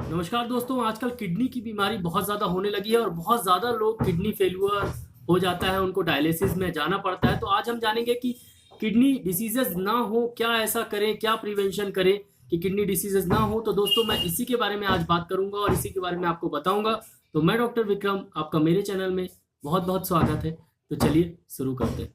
नमस्कार दोस्तों, आजकल किडनी की बीमारी बहुत ज़्यादा होने लगी है और बहुत ज़्यादा लोग किडनी फेल्यूर हो जाता है, उनको डायलिसिस में जाना पड़ता है। तो आज हम जानेंगे कि किडनी डिसीज़ेज़ ना हो, क्या ऐसा करें, क्या प्रिवेंशन करें कि किडनी डिसीज़ेज़ ना हो। तो दोस्तों, मैं इसी के बारे में आज बात करूँगा और इसी के बारे में आपको बताऊँगा। तो मैं डॉक्टर विक्रम, आपका मेरे चैनल में बहुत-बहुत स्वागत है। तो चलिए शुरू करते हैं।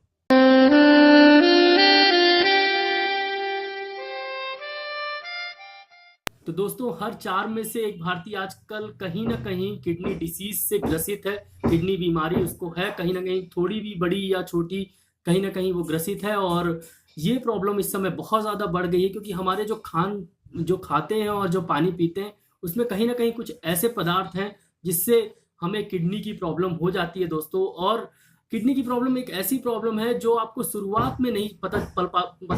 तो दोस्तों, हर 4 में से एक भारतीय आजकल कहीं न कहीं किडनी डिसीज़ से ग्रसित है। किडनी बीमारी उसको है, कहीं न कहीं थोड़ी भी बड़ी या छोटी, कहीं न कहीं वो ग्रसित है। और ये प्रॉब्लम इस समय बहुत ज़्यादा बढ़ गई है क्योंकि हमारे जो खाते हैं और जो पानी पीते हैं, उसमें कहीं न कहीं कुछ ऐसे पदार्थ हैं जिससे हमें किडनी की प्रॉब्लम हो जाती है दोस्तों। और किडनी की प्रॉब्लम एक ऐसी प्रॉब्लम है जो आपको शुरुआत में नहीं पता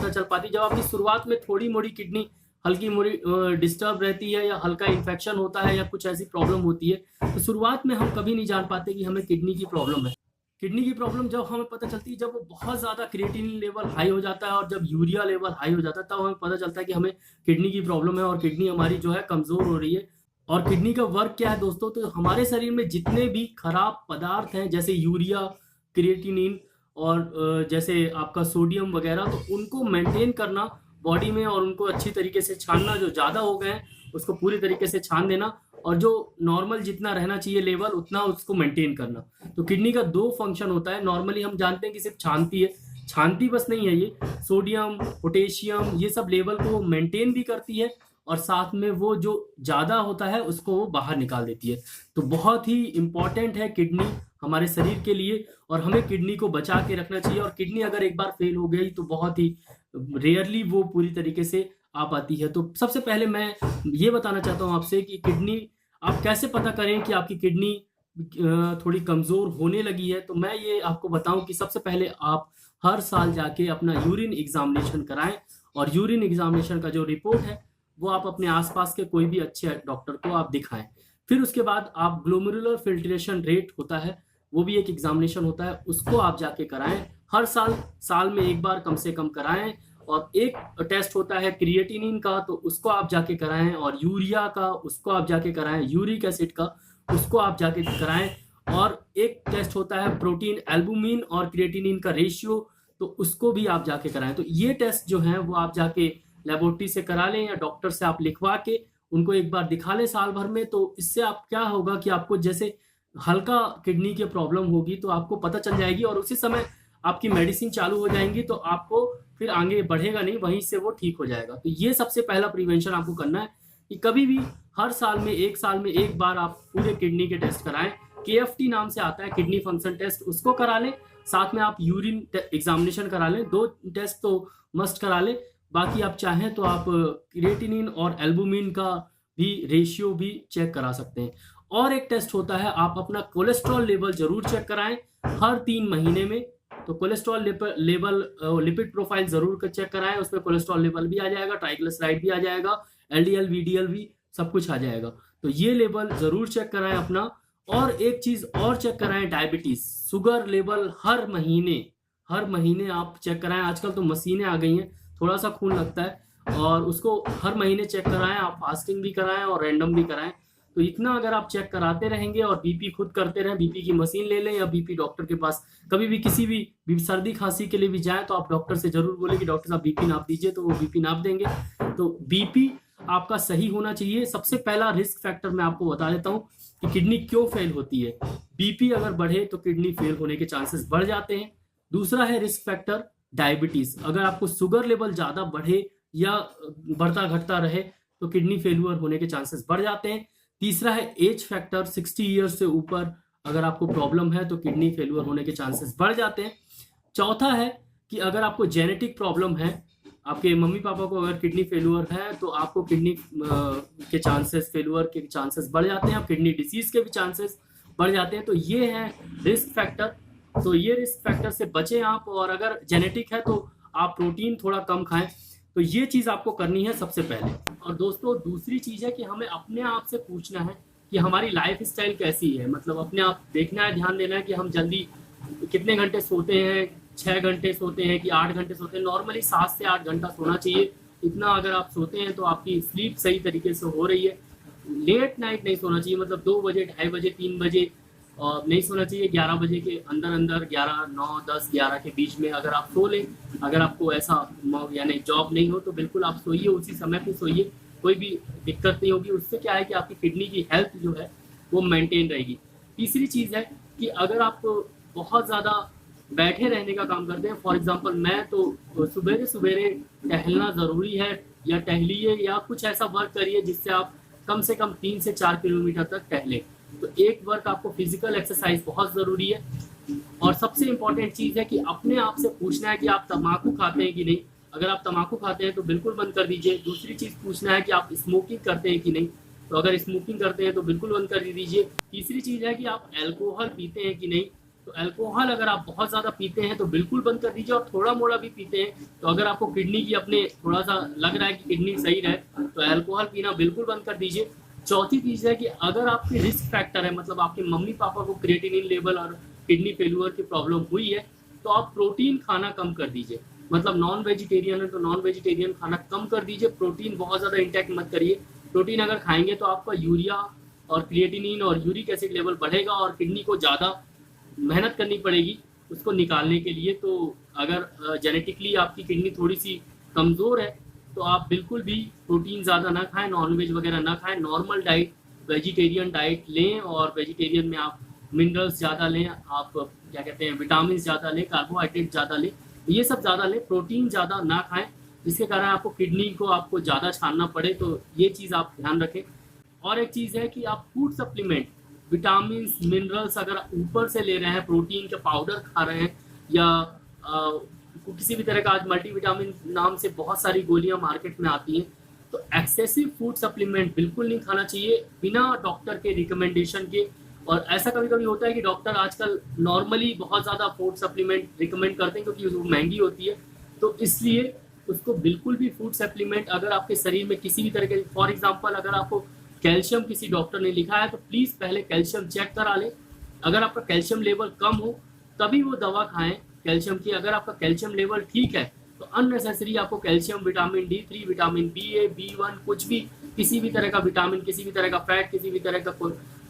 चल पाती। जब आपकी शुरुआत में थोड़ी-मोड़ी किडनी हल्की-मोड़ी डिस्टर्ब रहती है या हल्का इन्फेक्शन होता है या कुछ ऐसी प्रॉब्लम होती है, तो शुरुआत में हम कभी नहीं जान पाते कि हमें किडनी की प्रॉब्लम है। किडनी की प्रॉब्लम जब हमें पता चलती है, जब वो बहुत ज़्यादा क्रिएटिनिन लेवल हाई हो जाता है और जब यूरिया लेवल हाई हो जाता है, तब हमें पता चलता है कि हमें किडनी की प्रॉब्लम है और किडनी हमारी जो है कमज़ोर हो रही है। और किडनी का वर्क क्या है दोस्तों, तो हमारे शरीर में जितने भी खराब पदार्थ हैं जैसे यूरिया, क्रिएटिनिन और जैसे आपका सोडियम वगैरह, तो उनको मेंटेन करना बॉडी में और उनको अच्छी तरीके से छानना, जो ज़्यादा हो गए हैं उसको पूरी तरीके से छान देना और जो नॉर्मल जितना रहना चाहिए लेवल उतना उसको मेंटेन करना। तो किडनी का 2 फंक्शन होता है। नॉर्मली हम जानते हैं कि सिर्फ छानती है, छानती बस नहीं है, ये सोडियम, पोटेशियम ये सब लेवल को मेंटेन भी करती है और साथ में वो जो ज़्यादा होता है उसको वो बाहर निकाल देती है। तो बहुत ही इम्पोर्टेंट है किडनी हमारे शरीर के लिए और हमें किडनी को बचा के रखना चाहिए। और किडनी अगर एक बार फेल हो गई तो बहुत ही रेयरली वो पूरी तरीके से आ पाती है। तो सबसे पहले मैं ये बताना चाहता हूँ आपसे कि किडनी आप कैसे पता करें कि आपकी किडनी थोड़ी कमज़ोर होने लगी है। तो मैं ये आपको बताऊँ कि सबसे पहले आप हर साल जाके अपना यूरिन एग्ज़ामिनेशन कराएँ और यूरिन एग्ज़ामिनेशन का जो रिपोर्ट है वो आप अपने आस-पास के कोई भी अच्छे डॉक्टर को आप दिखाएँ। फिर उसके बाद आप ग्लोमेरुलर फ़िल्ट्रेशन रेट होता है, वो भी एक एग्ज़ामिनेशन होता है, उसको आप जाके कराएँ। हर साल में 1 बार कम से कम कराएँ। और एक टेस्ट होता है क्रिएटिनिन का, तो उसको आप जाके कराएँ। और यूरिया का, उसको आप जाके कराएँ। यूरिक एसिड का, उसको आप जाके कराएँ। और एक टेस्ट होता है प्रोटीन एल्बुमिन और क्रिएटिनिन का रेशियो, तो उसको भी आप जाके कराएँ। तो ये टेस्ट जो हैं वो आप जाके लेबोरेटरी से करा लें या डॉक्टर से आप लिखवा के उनको एक बार दिखा लें साल भर में। तो इससे आप क्या होगा कि आपको जैसे हल्का किडनी की प्रॉब्लम होगी तो आपको पता चल जाएगी और उसी समय आपकी मेडिसिन चालू हो जाएँगी, तो आपको फिर आगे बढ़ेगा नहीं, वहीं से वो ठीक हो जाएगा। तो ये सबसे पहला प्रिवेंशन आपको करना है कि कभी भी हर साल में 1 साल में 1 बार आप पूरे किडनी के टेस्ट कराएँ। केएफटी नाम से आता है, किडनी फंक्शन टेस्ट, उसको करा लें। साथ में आप यूरिन एग्ज़ामिनेशन करा लें। 2 टेस्ट तो मस्ट करा लें। बाकी आप चाहें तो आप क्रिएटिनिन और एल्बुमिन का भी रेशियो भी चेक करा सकते हैं। और एक टेस्ट होता है, आप अपना कोलेस्ट्रॉल लेवल ज़रूर चेक कराएँ हर 3 महीने में। तो कोलेस्ट्रॉल लेवल लिपिड प्रोफाइल ज़रूर चेक कराएँ, उसमें कोलेस्ट्रॉल लेवल भी आ जाएगा, ट्राइग्लिसराइड भी आ जाएगा, एलडीएल, वीडीएल भी सब कुछ आ जाएगा। तो ये लेवल ज़रूर चेक कराएँ अपना। और एक चीज़ और चेक कराएँ, डायबिटीज़, शुगर लेवल हर महीने आप चेक कराएँ। आजकल तो मशीनें आ गई हैं, थोड़ा-सा खून लगता है और उसको हर महीने चेक कराएँ। आप फास्टिंग भी कराएँ और रैंडम भी कराएँ। तो इतना अगर आप चेक कराते रहेंगे और बीपी खुद करते रहें, बीपी की मशीन ले लें या बीपी डॉक्टर के पास कभी भी किसी भी सर्दी खांसी के लिए भी जाएँ तो आप डॉक्टर से ज़रूर बोलें कि डॉक्टर साहब बीपी नाप दीजिए, तो वो बीपी नाप देंगे। तो बीपी आपका सही होना चाहिए। सबसे पहला रिस्क फैक्टर मैं आपको बता देता हूँ कि किडनी क्यों फेल होती है। बीपी अगर बढ़े तो किडनी फेल होने के चांसेस बढ़ जाते हैं। दूसरा है रिस्क फैक्टर डायबिटीज़। अगर आपको शुगर लेवल ज़्यादा बढ़े या बढ़ता-घटता रहे तो किडनी फेल्यूर होने के चांसेस बढ़ जाते हैं। तीसरा है एज फैक्टर, 60 ईयर्स से ऊपर अगर आपको प्रॉब्लम है तो किडनी फेल्यूर होने के चांसेस बढ़ जाते हैं। चौथा है कि अगर आपको जेनेटिक प्रॉब्लम है, आपके मम्मी-पापा को अगर किडनी फेल्यूर है तो आपको किडनी के चांसेस, फेल्यूर के चांसेस बढ़ जाते हैं, आप किडनी डिसीज़ के भी चांसेस बढ़ जाते हैं। तो ये हैं रिस्क फैक्टर। तो ये रिस्क फैक्टर से बचें आप। और अगर जेनेटिक है तो आप प्रोटीन थोड़ा कम खाएँ। तो ये चीज़ आपको करनी है सबसे पहले। और दोस्तों, दूसरी चीज़ है कि हमें अपने आप से पूछना है कि हमारी लाइफ़स्टाइल कैसी है। मतलब अपने आप देखना है, ध्यान देना है कि हम जल्दी कितने घंटे सोते हैं, 6 घंटे सोते हैं कि 8 घंटे सोते हैं। नॉर्मली 7 से 8 घंटा सोना चाहिए। इतना अगर आप सोते हैं तो आपकी स्लीप सही तरीके से हो रही है। लेट नाइट नहीं सोना चाहिए, मतलब 2 बजे, 2:30 बजे, 3 बजे नहीं सोना चाहिए। 11 बजे के अंदर अंदर, 11, 9, 10, 11 के बीच में अगर आप सो लें, अगर आपको ऐसा यानी जॉब नहीं हो तो बिल्कुल आप सोइए, उसी समय पे सोइए, कोई भी दिक्कत नहीं होगी। उससे क्या है कि आपकी किडनी की हेल्थ जो है वो मेंटेन रहेगी। तीसरी चीज़ है कि अगर आप बहुत ज़्यादा बैठे रहने का काम करते हैं, फॉर एग्जांपल मैं तो सुबेरे सुबेरे टहलना ज़रूरी है, या टहलिए या कुछ ऐसा वर्क करिए जिससे आप कम से कम 3 से 4 किलोमीटर तक टहलें। तो एक वर्क आपको फिजिकल एक्सरसाइज बहुत ज़रूरी है। और सबसे इम्पॉर्टेंट चीज़ है कि अपने आप से पूछना है कि आप तम्बाकू खाते हैं कि नहीं। अगर आप तम्बाकू खाते हैं तो बिल्कुल बंद कर दीजिए। दूसरी चीज़ पूछना है कि आप स्मोकिंग करते हैं कि नहीं, तो अगर स्मोकिंग करते हैं तो बिल्कुल बंद कर दीजिए। तीसरी चीज़ है कि आप अल्कोहल पीते हैं कि नहीं, तो अल्कोहल अगर आप बहुत ज़्यादा पीते हैं तो बिल्कुल बंद कर दीजिए। और थोड़ा मोड़ा भी पीते हैं तो अगर आपको किडनी की अपने थोड़ा सा लग रहा है कि किडनी सही रहे तो अल्कोहल पीना बिल्कुल बंद कर दीजिए। चौथी चीज़ है कि अगर आपके रिस्क फैक्टर है, मतलब आपके मम्मी पापा को क्रिएटिनिन लेवल और किडनी फेल्यूर की प्रॉब्लम हुई है, तो आप प्रोटीन खाना कम कर दीजिए। मतलब नॉन वेजिटेरियन है तो नॉन वेजिटेरियन खाना कम कर दीजिए, प्रोटीन बहुत ज़्यादा इंटेक मत करिए। प्रोटीन अगर खाएंगे तो आपका यूरिया और क्रिएटिनिन और यूरिक एसिड लेवल बढ़ेगा और किडनी को ज़्यादा मेहनत करनी पड़ेगी उसको निकालने के लिए। तो अगर जेनेटिकली आपकी किडनी थोड़ी सी कमज़ोर है तो आप बिल्कुल भी प्रोटीन ज़्यादा ना खाएं, नॉनवेज वगैरह ना खाएं, नॉर्मल डाइट वेजिटेरियन डाइट लें। और वेजिटेरियन में आप मिनरल्स ज़्यादा लें, आप क्या कहते हैं विटामिन ज़्यादा लें, कार्बोहाइड्रेट ज़्यादा लें, ये सब ज़्यादा लें, प्रोटीन ज़्यादा ना खाएं जिसके कारण आपको किडनी को आपको ज़्यादा छानना पड़े। तो ये चीज़ आप ध्यान रखें। और एक चीज़ है कि आप फूड सप्लीमेंट, विटामिन मिनरल्स अगर ऊपर से ले रहे हैं, प्रोटीन के पाउडर खा रहे हैं या किसी भी तरह का, आज मल्टीविटामिन नाम से बहुत सारी गोलियां मार्केट में आती हैं, तो एक्सेसिव फूड सप्लीमेंट बिल्कुल नहीं खाना चाहिए बिना डॉक्टर के रिकमेंडेशन के। और ऐसा कभी कभी होता है कि डॉक्टर आजकल नॉर्मली बहुत ज़्यादा फूड सप्लीमेंट रिकमेंड करते हैं क्योंकि वो महंगी होती है, तो इसलिए उसको बिल्कुल भी फूड सप्लीमेंट अगर आपके शरीर में किसी भी तरह के, फॉर एग्जाम्पल अगर आपको कैल्शियम किसी डॉक्टर ने लिखा है तो प्लीज़ पहले कैल्शियम चेक करा लें। अगर आपका कैल्शियम लेवल कम हो तभी वो दवा खाएं कैल्शियम की। अगर आपका कैल्शियम लेवल ठीक है तो अननेसेसरी आपको calcium, vitamin D3, vitamin BA, B1, कुछ भी किसी भी तरह का विटामिन, किसी भी तरह का फैट, किसी भी तरह का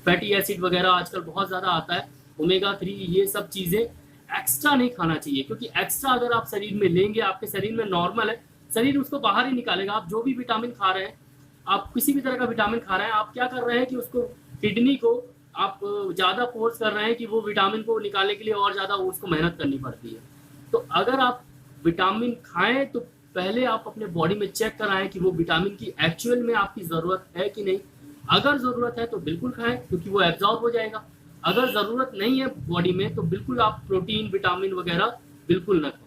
फैटी एसिड वगैरह आजकल बहुत ज़्यादा आता है, ओमेगा 3, ये सब चीज़ें एक्स्ट्रा नहीं खाना चाहिए। क्योंकि एक्स्ट्रा अगर आप शरीर में लेंगे, आपके शरीर में नॉर्मल है, शरीर उसको बाहर ही निकालेगा। आप जो भी विटामिन खा रहे हैं, आप किसी भी तरह का विटामिन खा रहे हैं, आप क्या कर रहे हैं कि उसको किडनी को आप ज़्यादा फोर्स कर रहे हैं कि वो विटामिन को निकालने के लिए और ज़्यादा उसको मेहनत करनी पड़ती है। तो अगर आप विटामिन खाएं तो पहले आप अपने बॉडी में चेक कराएं कि वो विटामिन की एक्चुअल में आपकी ज़रूरत है कि नहीं। अगर ज़रूरत है तो बिल्कुल खाएं क्योंकि वो एब्जॉर्ब हो जाएगा। अगर ज़रूरत नहीं है बॉडी में तो बिल्कुल आप प्रोटीन, विटामिन वगैरह बिल्कुल ना खाएं।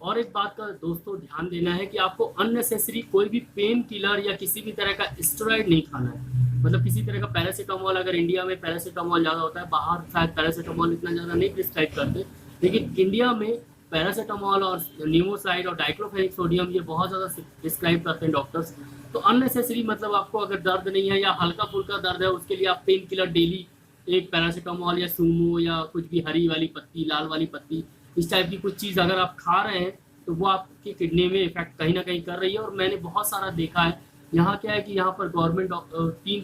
और एक बात का दोस्तों ध्यान देना है कि आपको अननेसेसरी कोई भी पेन किलर या किसी भी तरह का स्टेरॉइड नहीं खाना है। मतलब किसी तरह का पैरासीटामोल, अगर इंडिया में पैरासीटामोल ज़्यादा होता है, बाहर शायद पैरासीटामोल इतना ज़्यादा नहीं प्रिस्क्राइब करते, लेकिन इंडिया में पैरासीटामोल और नीमोसाइड और डाइक्लोफेनिक सोडियम ये बहुत ज़्यादा प्रिस्क्राइब करते हैं डॉक्टर्स। तो अननेसेसरी, मतलब आपको अगर दर्द नहीं है या हल्का फुल्का दर्द है उसके लिए आप पेन किलर डेली एक पैरासीटामोल या सूमो या कुछ भी हरी वाली पत्ती, लाल वाली पत्ती, इस टाइप की कुछ चीज़ अगर आप खा रहे हैं तो वो आपकी किडनी में इफेक्ट कहीं ना कहीं कर रही है। और मैंने बहुत सारा देखा है, यहाँ क्या है कि यहाँ पर गवर्नमेंट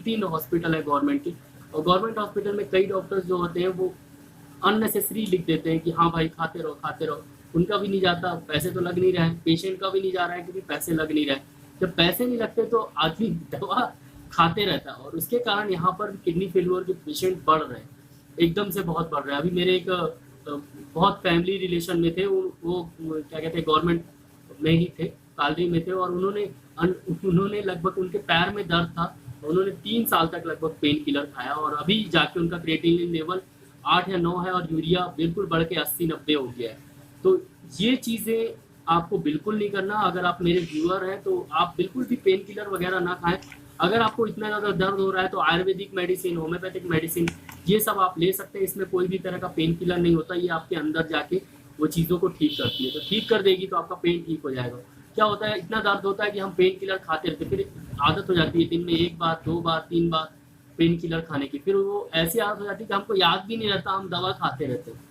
3 हॉस्पिटल है गवर्नमेंट के, और गवर्नमेंट हॉस्पिटल में कई डॉक्टर्स जो होते हैं वो अननेसेसरी लिख देते हैं कि हाँ भाई खाते रहो खाते रहो। उनका भी नहीं जाता, पैसे तो लग नहीं रहे हैं, पेशेंट का भी नहीं जा रहा है क्योंकि पैसे लग नहीं रहे। जब पैसे नहीं लगते तो आदमी दवा खाते रहता है, और उसके कारण यहाँ पर किडनी फेल्यूर के पेशेंट बढ़ रहे हैं, एकदम से बहुत बढ़ रहे हैं। अभी मेरे एक बहुत फैमिली रिलेशन में थे, वो क्या कहते हैं गवर्नमेंट में ही थे, सैलरी में थे, और उन्होंने लगभग, उनके पैर में दर्द था, उन्होंने 3 साल तक लगभग पेन किलर खाया, और अभी जाके उनका क्रिएटिनिन लेवल 8 या 9 है और यूरिया बिल्कुल बढ़ के 80-90 हो गया है। तो ये चीज़ें आपको बिल्कुल नहीं करना। अगर आप मेरे व्यूअर हैं तो आप बिल्कुल भी पेन किलर वगैरह ना खाएं। अगर आपको इतना ज़्यादा दर्द हो रहा है तो आयुर्वेदिक मेडिसिन, होम्योपैथिक मेडिसिन, ये सब आप ले सकते हैं। इसमें कोई भी तरह का पेन किलर नहीं होता, ये आपके अंदर जाके वो चीज़ों को ठीक करती है। तो ठीक कर देगी तो आपका पेन ठीक हो जाएगा। क्या होता है, इतना दर्द होता है कि हम पेन किलर खाते रहते, फिर आदत हो जाती है दिन में 1 बार 2 बार 3 बार पेन किलर खाने की, फिर वो ऐसी आदत हो जाती है कि हमको याद भी नहीं रहता, हम दवा खाते रहते हैं।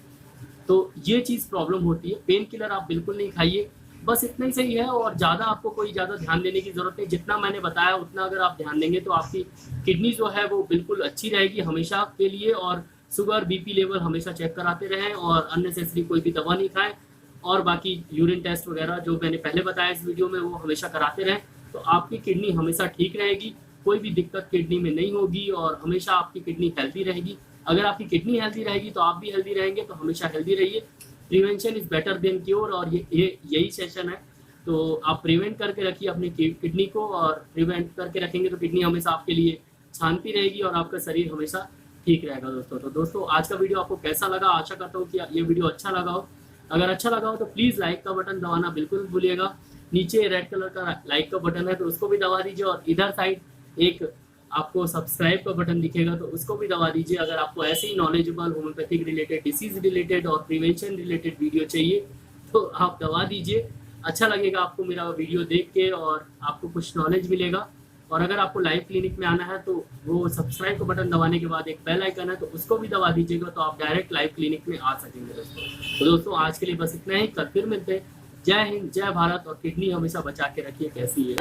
तो ये चीज़ प्रॉब्लम होती है। पेन किलर आप बिल्कुल नहीं खाइए। बस इतना ही सही है और ज़्यादा आपको कोई ज़्यादा ध्यान देने की ज़रूरत नहीं। जितना मैंने बताया उतना अगर आप ध्यान देंगे तो आपकी किडनी जो है वो बिल्कुल अच्छी रहेगी हमेशा के लिए। और शुगर बीपी लेवल हमेशा चेक कराते रहें और अननेसेसरी कोई भी दवा नहीं खाएं। और बाकी यूरिन टेस्ट वगैरह जो मैंने पहले बताया इस वीडियो में वो हमेशा कराते रहें, तो आपकी किडनी हमेशा ठीक रहेगी, कोई भी दिक्कत किडनी में नहीं होगी और हमेशा आपकी किडनी हेल्दी रहेगी। अगर आपकी किडनी हेल्दी रहेगी तो आप भी हेल्दी रहेंगे, तो हमेशा हेल्दी रहिए। Prevention is better than cure, और ये यही सेशन है। तो आप प्रिवेंट करके रखिए अपनी किडनी को, और प्रिवेंट करके रखेंगे तो किडनी हमेशा आपके लिए शांति रहेगी और आपका शरीर हमेशा ठीक रहेगा दोस्तों। तो दोस्तों आज का वीडियो आपको कैसा लगा, आशा करता हूँ कि ये वीडियो अच्छा लगा हो। अगर अच्छा लगा हो तो प्लीज़ लाइक का बटन दबाना बिल्कुल मत भूलिएगा। नीचे रेड कलर का लाइक का बटन है तो उसको भी दबा दीजिए, और इधर साइड एक आपको सब्सक्राइब का बटन दिखेगा तो उसको भी दबा दीजिए। अगर आपको ऐसे ही knowledgeable homeopathic related, disease related और प्रिवेंशन रिलेटेड वीडियो चाहिए तो आप दबा दीजिए। अच्छा लगेगा आपको मेरा वीडियो देख के और आपको कुछ नॉलेज मिलेगा। और अगर आपको लाइव क्लिनिक में आना है तो वो सब्सक्राइब का बटन दबाने के बाद एक बेल आइकन है तो उसको भी दबा दीजिएगा, तो आप डायरेक्ट लाइव क्लिनिक में आ सकेंगे दोस्तों। तो दोस्तों आज के लिए बस इतना ही, कल फिर मिलते हैं। जय हिंद, जय भारत, और किडनी हमेशा बचा के रखिए कैसी है।